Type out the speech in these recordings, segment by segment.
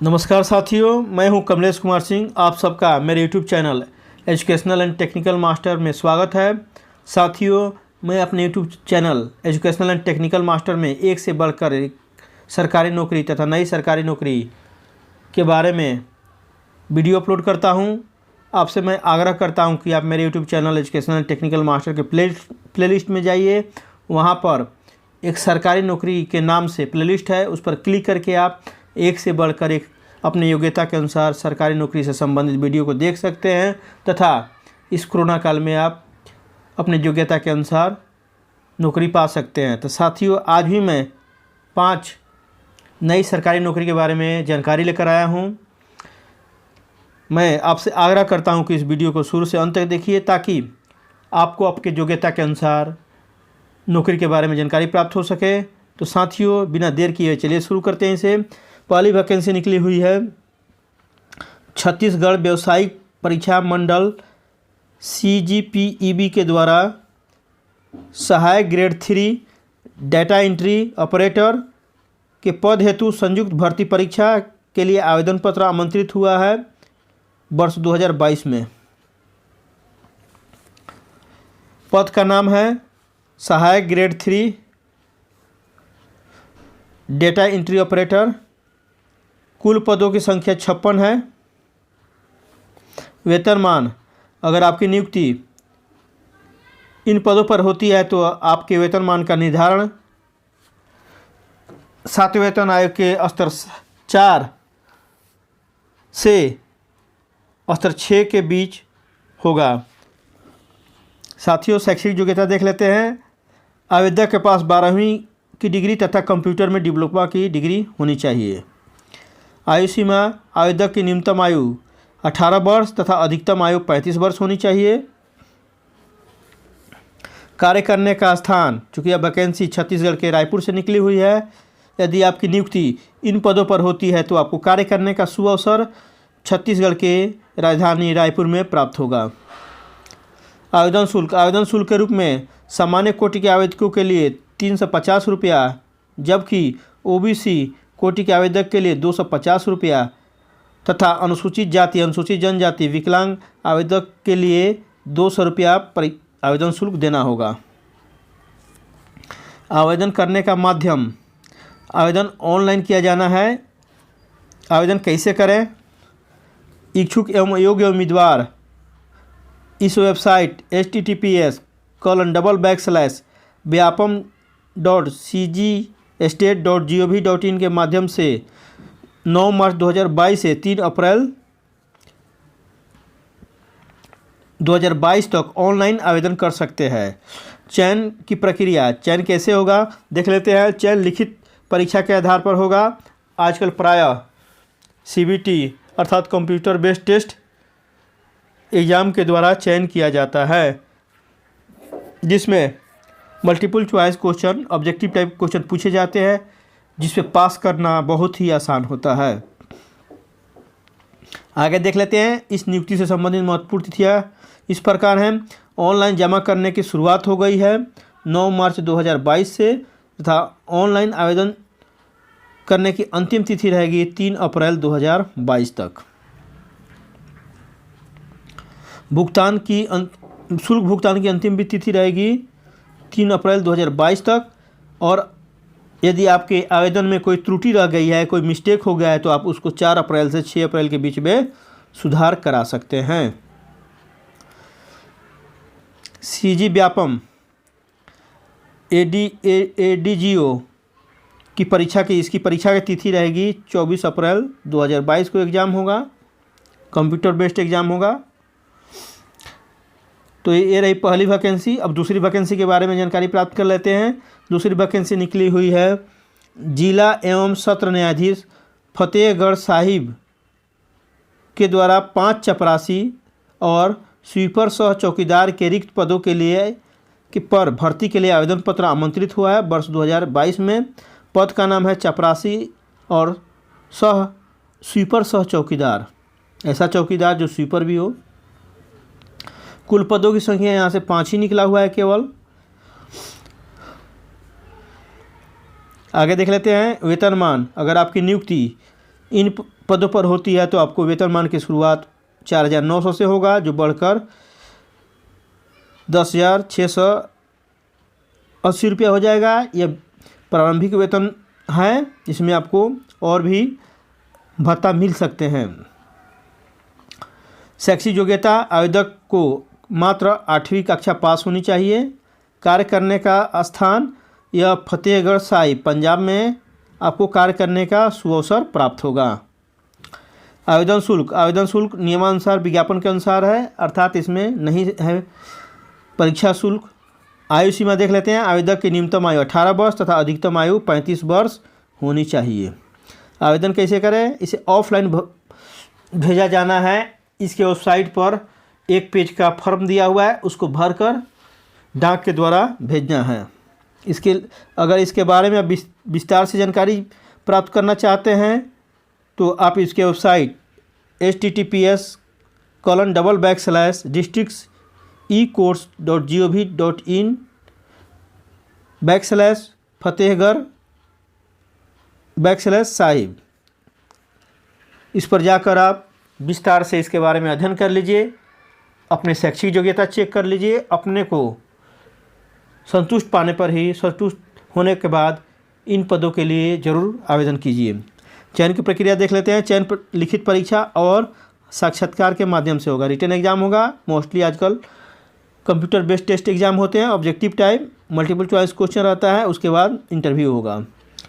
नमस्कार साथियों, मैं हूं कमलेश कुमार सिंह। आप सबका मेरे YouTube channel educational and technical master में स्वागत है। साथियों, मैं अपने YouTube channel educational and technical master में एक से बढ़कर एक सरकारी नौकरी तथा नई सरकारी नौकरी के बारे में वीडियो अपलोड करता हूं। आपसे मैं आग्रह करता हूं कि आप मेरे YouTube channel educational and technical master के प्लेलिस्ट में जाइए। वहाँ पर एक सरकारी नौकरी के नाम से प्लेलिस्ट है, उस पर क्लिक करके आप एक से बढ़कर एक अपनी योग्यता के अनुसार सरकारी नौकरी से संबंधित वीडियो को देख सकते हैं तथा इस कोरोना काल में आप अपने योग्यता के अनुसार नौकरी पा सकते हैं। तो साथियों, आज भी मैं 5 नई सरकारी नौकरी के बारे में जानकारी लेकर आया हूं। मैं आपसे आग्रह करता हूं कि इस वीडियो को शुरू से अंत तक देखिए ताकि आपको आपके योग्यता के अनुसार नौकरी के बारे में जानकारी प्राप्त हो सके। तो साथियों, बिना देर किए चलिए शुरू करते हैं इसे। पहली वैकेंसी निकली हुई है छत्तीसगढ़ व्यावसायिक परीक्षा मंडल CGPEB के द्वारा सहायक ग्रेड 3 डाटा एंट्री ऑपरेटर के पद हेतु संयुक्त भर्ती परीक्षा के लिए आवेदन पत्र आमंत्रित हुआ है वर्ष 2022 में। पद का नाम है सहायक ग्रेड 3 डेटा एंट्री ऑपरेटर। कुल पदों की संख्या 56 है। वेतनमान, अगर आपकी नियुक्ति इन पदों पर होती है तो आपके वेतनमान का निर्धारण 7वें वेतन आयोग के स्तर 4 से स्तर 6 के बीच होगा। साथियों, शैक्षिक योग्यता देख लेते हैं। आवेदक के पास 12वीं की डिग्री तथा कंप्यूटर में डिप्लोमा की डिग्री होनी चाहिए। आयु सीमा, आवेदक की न्यूनतम आयु 18 वर्ष तथा अधिकतम आयु 35 वर्ष होनी चाहिए। कार्य करने का स्थान, चूँकि यह वैकेंसी छत्तीसगढ़ के रायपुर से निकली हुई है, यदि आपकी नियुक्ति इन पदों पर होती है तो आपको कार्य करने का सुअवसर छत्तीसगढ़ के राजधानी रायपुर में प्राप्त होगा। आवेदन शुल्क के रूप में सामान्य कोटि के आवेदकों के लिए 350 रुपया, जबकि OBC कोटि के आवेदक के लिए 250 रुपया तथा अनुसूचित जाति, अनुसूचित जनजाति, विकलांग आवेदक के लिए 200 रुपया आवेदन शुल्क देना होगा। आवेदन करने का माध्यम, आवेदन ऑनलाइन किया जाना है। आवेदन कैसे करें? इच्छुक एवं योग्य उम्मीदवार इस वेबसाइट https://vyapam.cgstate.gov.in के माध्यम से 9 मार्च 2022 से 3 अप्रैल 2022 तक ऑनलाइन आवेदन कर सकते हैं। चयन की प्रक्रिया, चयन कैसे होगा देख लेते हैं। चयन लिखित परीक्षा के आधार पर होगा। आजकल प्रायः CBT अर्थात कंप्यूटर बेस्ड टेस्ट एग्ज़ाम के द्वारा चयन किया जाता है, जिसमें multiple choice question, objective type question पूछे जाते हैं, जिसमें पास करना बहुत ही आसान होता है। आगे देख लेते हैं। इस नियुक्ति से संबंधित महत्वपूर्ण तिथियाँ इस प्रकार हैं। ऑनलाइन जमा करने की शुरुआत हो गई है 9 मार्च 2022 से तथा ऑनलाइन आवेदन करने की अंतिम तिथि रहेगी 3 अप्रैल 2022 तक। शुल्क भुगतान की अंतिम तिथि रहेगी 3 अप्रैल 2022 तक। और यदि आपके आवेदन में कोई त्रुटि रह गई है, कोई मिस्टेक हो गया है, तो आप उसको 4 अप्रैल से 6 अप्रैल के बीच में सुधार करा सकते हैं। CG व्यापम ADGO इसकी परीक्षा की तिथि रहेगी 24 अप्रैल 2022 को एग्ज़ाम होगा, कंप्यूटर बेस्ड एग्ज़ाम होगा। तो ये रही पहली वैकेंसी। अब दूसरी वैकेंसी के बारे में जानकारी प्राप्त कर लेते हैं। दूसरी वैकेंसी निकली हुई है जिला एवं सत्र न्यायाधीश फतेहगढ़ साहिब के द्वारा 5 चपरासी और स्वीपर सह चौकीदार के रिक्त पदों के लिए पर भर्ती के लिए आवेदन पत्र आमंत्रित हुआ है वर्ष 2022 में। पद का नाम है चपरासी और स्वीपर सह चौकीदार, ऐसा चौकीदार जो स्वीपर भी हो। कुल पदों की संख्या यहाँ से 5 ही निकला हुआ है केवल। आगे देख लेते हैं वेतनमान। अगर आपकी नियुक्ति इन पदों पर होती है तो आपको वेतनमान की शुरुआत 4,900 से होगा, जो बढ़कर 10,680 रुपया हो जाएगा। यह प्रारंभिक वेतन है, इसमें आपको और भी भत्ता मिल सकते हैं। शैक्षिक योग्यता, आवेदक को मात्र 8वीं कक्षा पास होनी चाहिए। कार्य करने का स्थान, यह फतेहगढ़ साहिब पंजाब में आपको कार्य करने का सुअवसर प्राप्त होगा। आवेदन शुल्क नियमानुसार विज्ञापन के अनुसार है, अर्थात इसमें नहीं है परीक्षा शुल्क। आयु सीमा देख लेते हैं। आवेदक की न्यूनतम आयु 18 वर्ष तथा अधिकतम आयु 35 वर्ष होनी चाहिए। आवेदन कैसे करें? इसे ऑफलाइन भेजा जाना है। इसके वेबसाइट पर एक पेज का फॉर्म दिया हुआ है, उसको भरकर डाक के द्वारा भेजना है। अगर इसके बारे में विस्तार से जानकारी प्राप्त करना चाहते हैं तो आप इसके वेबसाइट https://districts/e-course.gov.in/fatehgarh/sahib इस पर जाकर आप विस्तार से इसके बारे में अध्ययन कर लीजिए, अपने शैक्षिक योग्यता चेक कर लीजिए। अपने को संतुष्ट पाने पर ही, संतुष्ट होने के बाद इन पदों के लिए ज़रूर आवेदन कीजिए। चयन की प्रक्रिया देख लेते हैं। चयन लिखित परीक्षा और साक्षात्कार के माध्यम से होगा। रिटन एग्जाम होगा। मोस्टली आजकल कंप्यूटर बेस्ड टेस्ट एग्जाम होते हैं। Objective type, multiple choice question रहता है, उसके बाद इंटरव्यू होगा।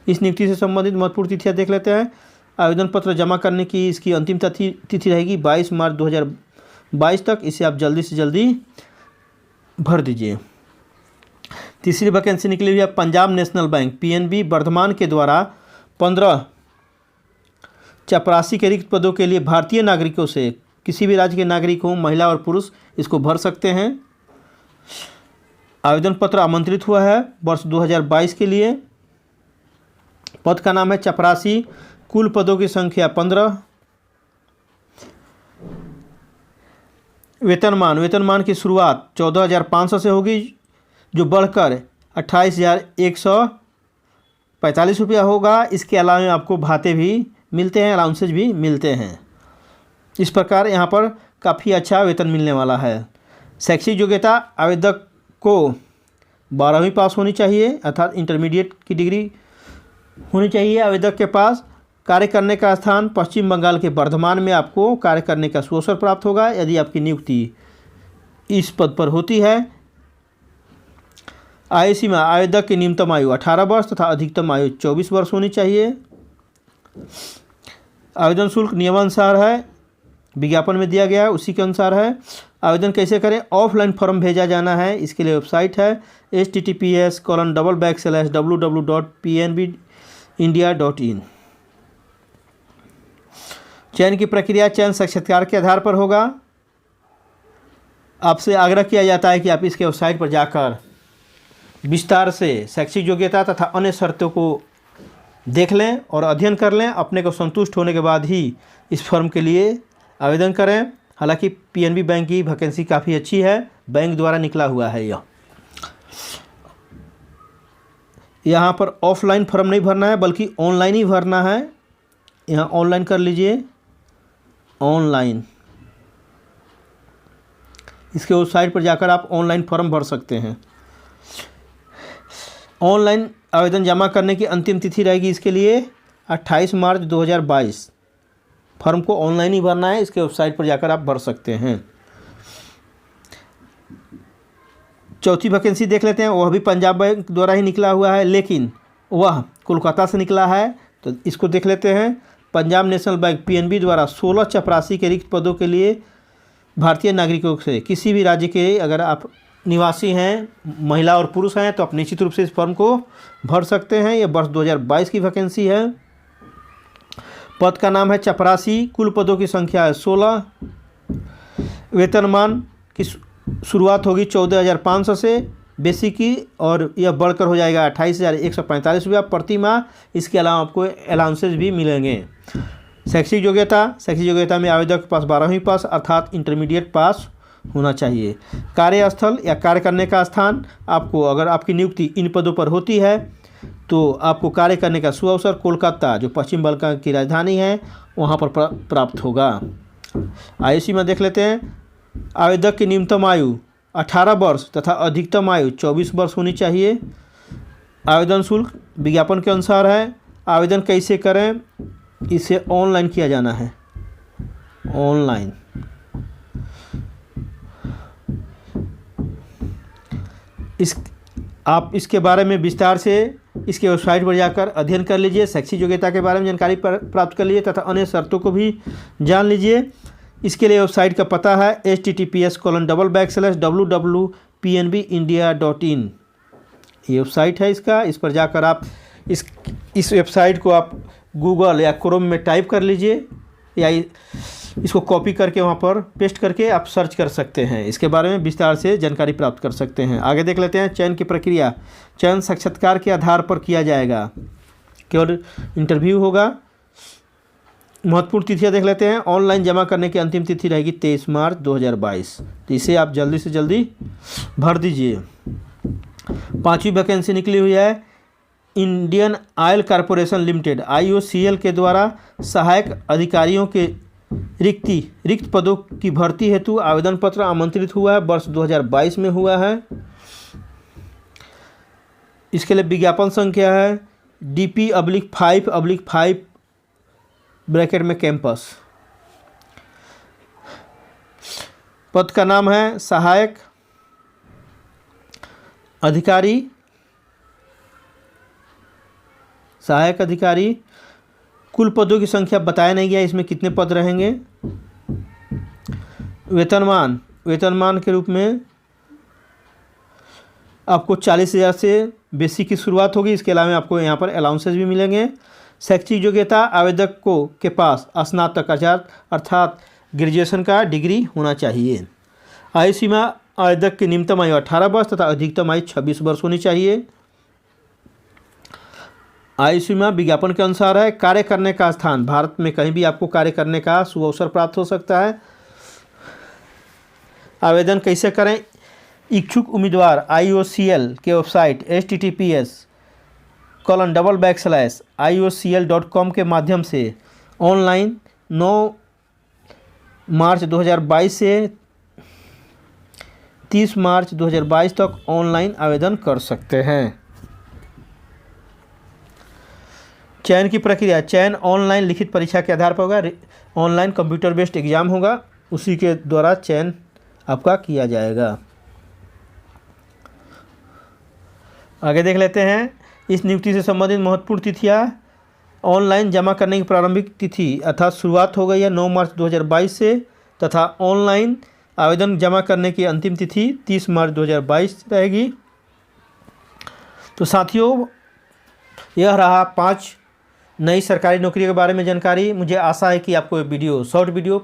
इस नियुक्ति से संबंधित महत्वपूर्ण तिथियाँ देख लेते हैं। आवेदन पत्र जमा करने की इसकी अंतिम तिथि रहेगी 22 मार्च 2022 तक। इसे आप जल्दी से जल्दी भर दीजिए। तीसरी वैकेंसी निकली हुई है पंजाब नेशनल बैंक PNB वर्धमान के द्वारा 15 चपरासी के रिक्त पदों के लिए भारतीय नागरिकों से, किसी भी राज्य के नागरिक हों, महिला और पुरुष, इसको भर सकते हैं। आवेदन पत्र आमंत्रित हुआ है वर्ष 2022 के लिए। पद का नाम है चपरासी। कुल पदों की संख्या 15। वेतनमान की शुरुआत 14,500 से होगी, जो बढ़कर 28,145 रुपया होगा। इसके अलावा आपको भाते भी मिलते हैं, अलाउंसेज भी मिलते हैं। इस प्रकार यहाँ पर काफ़ी अच्छा वेतन मिलने वाला है। शैक्षिक योग्यता, आवेदक को 12वीं पास होनी चाहिए, अर्थात इंटरमीडिएट की डिग्री होनी चाहिए आवेदक के पास। कार्य करने का स्थान, पश्चिम बंगाल के वर्धमान में आपको कार्य करने का सुअवसर प्राप्त होगा यदि आपकी नियुक्ति इस पद पर होती है। आयु सीमा, आवेदक की न्यूनतम आयु 18 वर्ष तथा अधिकतम आयु 24 वर्ष होनी चाहिए। आवेदन शुल्क नियमानुसार है, विज्ञापन में दिया गया है उसी के अनुसार है। आवेदन कैसे करें? ऑफलाइन फॉर्म भेजा जाना है। इसके लिए वेबसाइट है https://www.pnbindia.in। चयन की प्रक्रिया, चयन साक्षात्कार के आधार पर होगा। आपसे आग्रह किया जाता है कि आप इसके वेबसाइट पर जाकर विस्तार से शैक्षिक योग्यता तथा अन्य शर्तों को देख लें और अध्ययन कर लें। अपने को संतुष्ट होने के बाद ही इस फॉर्म के लिए आवेदन करें। हालांकि PNB बैंक की वैकेंसी काफ़ी अच्छी है, बैंक द्वारा निकला हुआ है। यहाँ पर ऑफलाइन फॉर्म नहीं भरना है बल्कि ऑनलाइन ही भरना है। यहाँ ऑनलाइन कर लीजिए, ऑनलाइन इसके वेबसाइट पर जाकर आप ऑनलाइन फॉर्म भर सकते हैं। ऑनलाइन आवेदन जमा करने की अंतिम तिथि रहेगी इसके लिए 28 मार्च 2022। फॉर्म को ऑनलाइन ही भरना है, इसके वेबसाइट पर जाकर आप भर सकते हैं। चौथी वैकेंसी देख लेते हैं। वह भी पंजाब बैंक द्वारा ही निकला हुआ है, लेकिन वह कोलकाता से निकला है, तो इसको देख लेते हैं। पंजाब नेशनल बैंक PNB द्वारा 16 चपरासी के रिक्त पदों के लिए भारतीय नागरिकों से, किसी भी राज्य के अगर आप निवासी हैं, महिला और पुरुष हैं, तो आप निश्चित रूप से इस फॉर्म को भर सकते हैं। यह वर्ष 2022 की वैकेंसी है। पद का नाम है चपरासी। कुल पदों की संख्या है 16। वेतनमान की शुरुआत होगी 14,500 से बेसिक की, और यह बढ़कर हो जाएगा 28,145 रुपया प्रति माह। इसके अलावा आपको अलाउंसेज भी मिलेंगे। शैक्षिक योग्यता में आवेदक के पास 12वीं पास अर्थात इंटरमीडिएट पास होना चाहिए। कार्यस्थल या कार्य करने का स्थान, आपको अगर आपकी नियुक्ति इन पदों पर होती है तो आपको कार्य करने का सुअवसर कोलकाता, जो पश्चिम बंगाल की राजधानी है, वहाँ पर प्राप्त होगा। आयु सीमा देख लेते हैं। आवेदक की न्यूनतम आयु 18 वर्ष तथा अधिकतम आयु 24 वर्ष होनी चाहिए। आवेदन शुल्क विज्ञापन के अनुसार है। आवेदन कैसे करें? इसे ऑनलाइन किया जाना है, ऑनलाइन। आप इसके बारे में विस्तार से इसके वेबसाइट पर जाकर अध्ययन कर लीजिए। शैक्षिक योग्यता के बारे में जानकारी प्राप्त कर लीजिए तथा अन्य शर्तों को भी जान लीजिए। इसके लिए वेबसाइट का पता है https://www.pnbindia.in। ये वेबसाइट है इसका। इस पर जाकर आप इस वेबसाइट को आप गूगल या क्रोम में टाइप कर लीजिए या इसको कॉपी करके वहाँ पर पेस्ट करके आप सर्च कर सकते हैं। इसके बारे में विस्तार से जानकारी प्राप्त कर सकते हैं। आगे देख लेते हैं चयन की प्रक्रिया। चयन साक्षात्कार के आधार पर किया जाएगा, केवल इंटरव्यू होगा। महत्वपूर्ण तिथियां देख लेते हैं। ऑनलाइन जमा करने की अंतिम तिथि रहेगी 23 मार्च 2022। तो इसे आप जल्दी से जल्दी भर दीजिए। 5वीं वैकेंसी निकली हुई है। Indian oil corporation limited IOCL के द्वारा सहायक अधिकारियों के रिक्त पदों की भर्ती हेतु आवेदन पत्र आमंत्रित हुआ है। वर्ष 2022 में हुआ है। इसके लिए विज्ञापन संख्या है DP/5/5 ब्रैकेट में कैंपस। पद का नाम है सहायक अधिकारी। कुल पदों की संख्या बताया नहीं गया इसमें कितने पद रहेंगे। वेतनमान के रूप में आपको 40,000 से बेसिक की शुरुआत होगी। इसके अलावा आपको यहाँ पर अलाउंसेस भी मिलेंगे। शैक्षिक योग्यता आवेदक के पास स्नातक अर्थात ग्रेजुएशन का डिग्री होना चाहिए। आयु सीमा आवेदक की न्यूनतम आयु 18 वर्ष तथा अधिकतम आयु 26 वर्ष होनी चाहिए। आयु सीमा विज्ञापन के अनुसार है। कार्य करने का स्थान भारत में कहीं भी आपको कार्य करने का सुअवसर प्राप्त हो सकता है। आवेदन कैसे करें? इच्छुक उम्मीदवार IOCL के वेबसाइट https://iocl.com के माध्यम से ऑनलाइन 9 मार्च 2022 से 30 मार्च 2022 तक ऑनलाइन आवेदन कर सकते हैं। चयन की प्रक्रिया। चयन ऑनलाइन लिखित परीक्षा के आधार पर होगा। ऑनलाइन कंप्यूटर बेस्ड एग्ज़ाम होगा, उसी के द्वारा चयन आपका किया जाएगा। आगे देख लेते हैं इस नियुक्ति से संबंधित महत्वपूर्ण तिथियां। ऑनलाइन जमा करने की प्रारंभिक तिथि अर्थात शुरुआत हो गई है 9 मार्च 2022 से तथा ऑनलाइन आवेदन जमा करने की अंतिम तिथि 30 मार्च 2022 रहेगी। तो साथियों, यह रहा 5 नई सरकारी नौकरी के बारे में जानकारी। मुझे आशा है कि आपको ये शॉर्ट वीडियो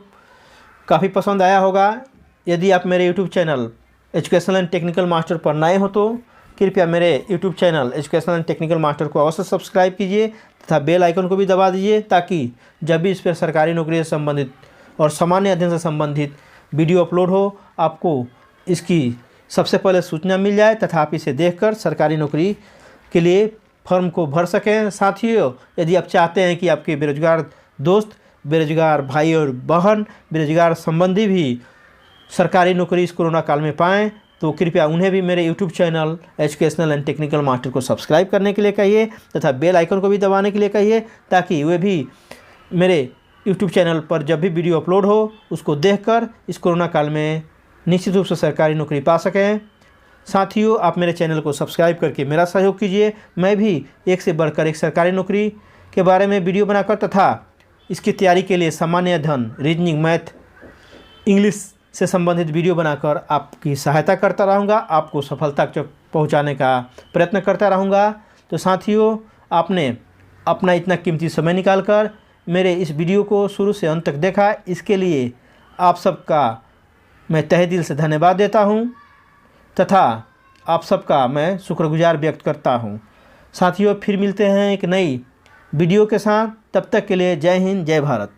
काफ़ी पसंद आया होगा। यदि आप मेरे YouTube channel educational and technical master पर नए हो तो कृपया मेरे YouTube channel educational and technical master को अवश्य सब्सक्राइब कीजिए तथा बेल आइकन को भी दबा दीजिए, ताकि जब भी इस पर सरकारी नौकरी से संबंधित और सामान्य अध्ययन से संबंधित वीडियो अपलोड हो, आपको इसकी सबसे पहले सूचना मिल जाए तथा आप इसे देखकर सरकारी नौकरी के लिए फॉर्म को भर सकें। साथियों, यदि आप चाहते हैं कि आपके बेरोजगार दोस्त, बेरोजगार भाई और बहन, बेरोजगार संबंधी भी सरकारी नौकरी इस कोरोना काल में पाएँ, तो कृपया उन्हें भी मेरे YouTube channel educational and technical master को सब्सक्राइब करने के लिए कहिए तथा बेल आइकन को भी दबाने के लिए कहिए, ताकि वे भी मेरे यूट्यूब चैनल पर जब भी वीडियो अपलोड हो उसको देखकर इस कोरोना काल में निश्चित रूप से सरकारी नौकरी पा सकें। साथियों, आप मेरे चैनल को सब्सक्राइब करके मेरा सहयोग कीजिए। मैं भी एक से बढ़कर एक सरकारी नौकरी के बारे में वीडियो बनाकर तथा इसकी तैयारी के लिए सामान्य अध्ययन, रीजनिंग, मैथ, इंग्लिश से संबंधित वीडियो बनाकर आपकी सहायता करता रहूँगा, आपको सफलता तक पहुँचाने का प्रयत्न करता रहूँगा। तो साथियों, आपने अपना इतना कीमती समय निकालकर मेरे इस वीडियो को शुरू से अंत तक देखा, इसके लिए आप सबका मैं तहे दिल से धन्यवाद देता हूँ तथा आप सबका मैं शुक्रगुजार व्यक्त करता हूँ। साथियों, फिर मिलते हैं एक नई वीडियो के साथ। तब तक के लिए जय हिंद, जय भारत।